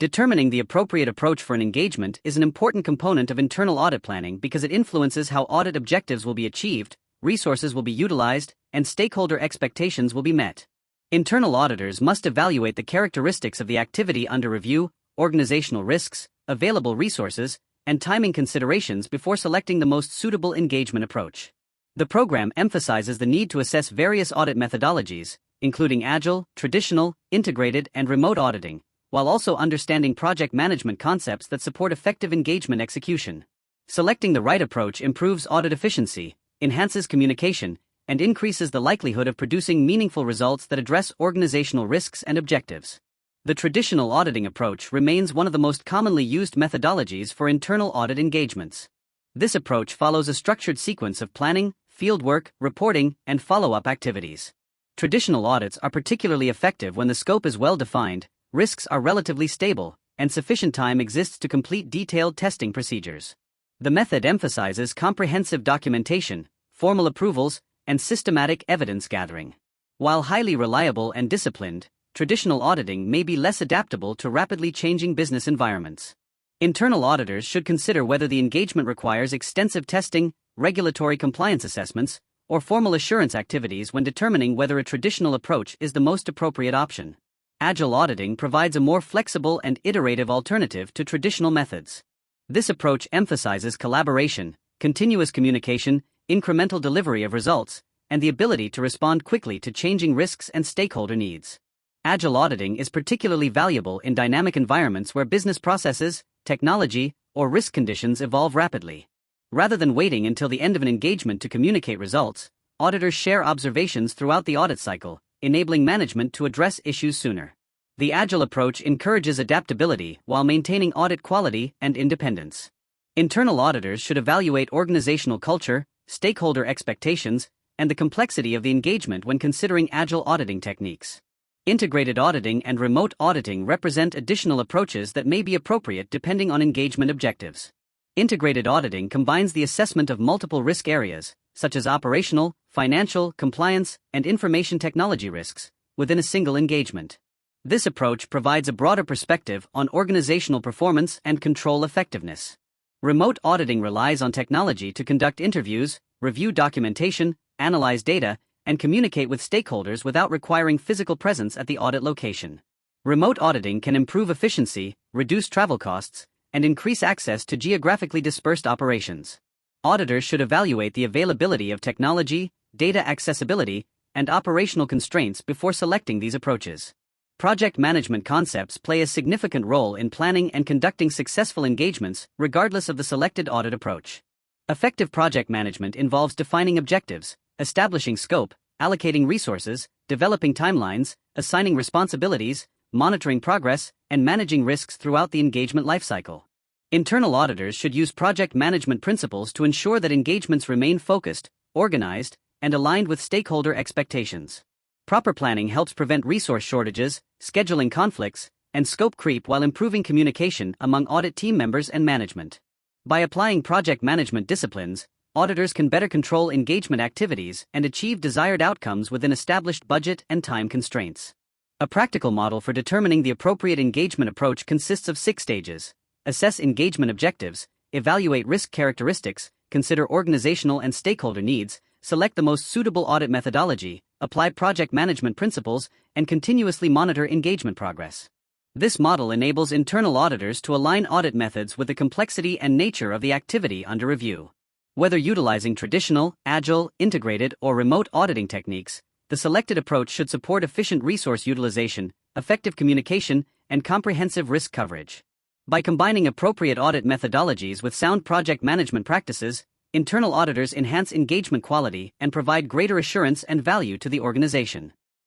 Determining the appropriate approach for an engagement is an important component of internal audit planning because it influences how audit objectives will be achieved, resources will be utilized, and stakeholder expectations will be met. Internal auditors must evaluate the characteristics of the activity under review, organizational risks, available resources, and timing considerations before selecting the most suitable engagement approach. The program emphasizes the need to assess various audit methodologies, including agile, traditional, integrated, and remote auditing, while also understanding project management concepts that support effective engagement execution. Selecting the right approach improves audit efficiency, enhances communication, and increases the likelihood of producing meaningful results that address organizational risks and objectives. The traditional auditing approach remains one of the most commonly used methodologies for internal audit engagements. This approach follows a structured sequence of planning, fieldwork, reporting, and follow-up activities. Traditional audits are particularly effective when the scope is well defined, risks are relatively stable, and sufficient time exists to complete detailed testing procedures. The method emphasizes comprehensive documentation, formal approvals, and systematic evidence gathering. While highly reliable and disciplined, traditional auditing may be less adaptable to rapidly changing business environments. Internal auditors should consider whether the engagement requires extensive testing, regulatory compliance assessments, or formal assurance activities when determining whether a traditional approach is the most appropriate option. Agile auditing provides a more flexible and iterative alternative to traditional methods. This approach emphasizes collaboration, continuous communication, incremental delivery of results, and the ability to respond quickly to changing risks and stakeholder needs. Agile auditing is particularly valuable in dynamic environments where business processes, technology, or risk conditions evolve rapidly. Rather than waiting until the end of an engagement to communicate results, auditors share observations throughout the audit cycle, enabling management to address issues sooner. The Agile approach encourages adaptability while maintaining audit quality and independence. Internal auditors should evaluate organizational culture, stakeholder expectations, and the complexity of the engagement when considering Agile auditing techniques. Integrated auditing and remote auditing represent additional approaches that may be appropriate depending on engagement objectives. Integrated auditing combines the assessment of multiple risk areas, such as operational, financial, compliance, and information technology risks, within a single engagement. This approach provides a broader perspective on organizational performance and control effectiveness. Remote auditing relies on technology to conduct interviews, review documentation, analyze data, and communicate with stakeholders without requiring physical presence at the audit location. Remote auditing can improve efficiency, reduce travel costs, and increase access to geographically dispersed operations. Auditors should evaluate the availability of technology, data accessibility, and operational constraints before selecting these approaches. Project management concepts play a significant role in planning and conducting successful engagements, regardless of the selected audit approach. Effective project management involves defining objectives, establishing scope, allocating resources, developing timelines, assigning responsibilities, monitoring progress, and managing risks throughout the engagement lifecycle. Internal auditors should use project management principles to ensure that engagements remain focused, organized, and aligned with stakeholder expectations. Proper planning helps prevent resource shortages, scheduling conflicts, and scope creep while improving communication among audit team members and management. By applying project management disciplines, auditors can better control engagement activities and achieve desired outcomes within established budget and time constraints. A practical model for determining the appropriate engagement approach consists of 6 stages. Assess engagement objectives, evaluate risk characteristics, consider organizational and stakeholder needs, select the most suitable audit methodology, apply project management principles, and continuously monitor engagement progress. This model enables internal auditors to align audit methods with the complexity and nature of the activity under review. Whether utilizing traditional, agile, integrated, or remote auditing techniques, the selected approach should support efficient resource utilization, effective communication, and comprehensive risk coverage. By combining appropriate audit methodologies with sound project management practices, internal auditors enhance engagement quality and provide greater assurance and value to the organization.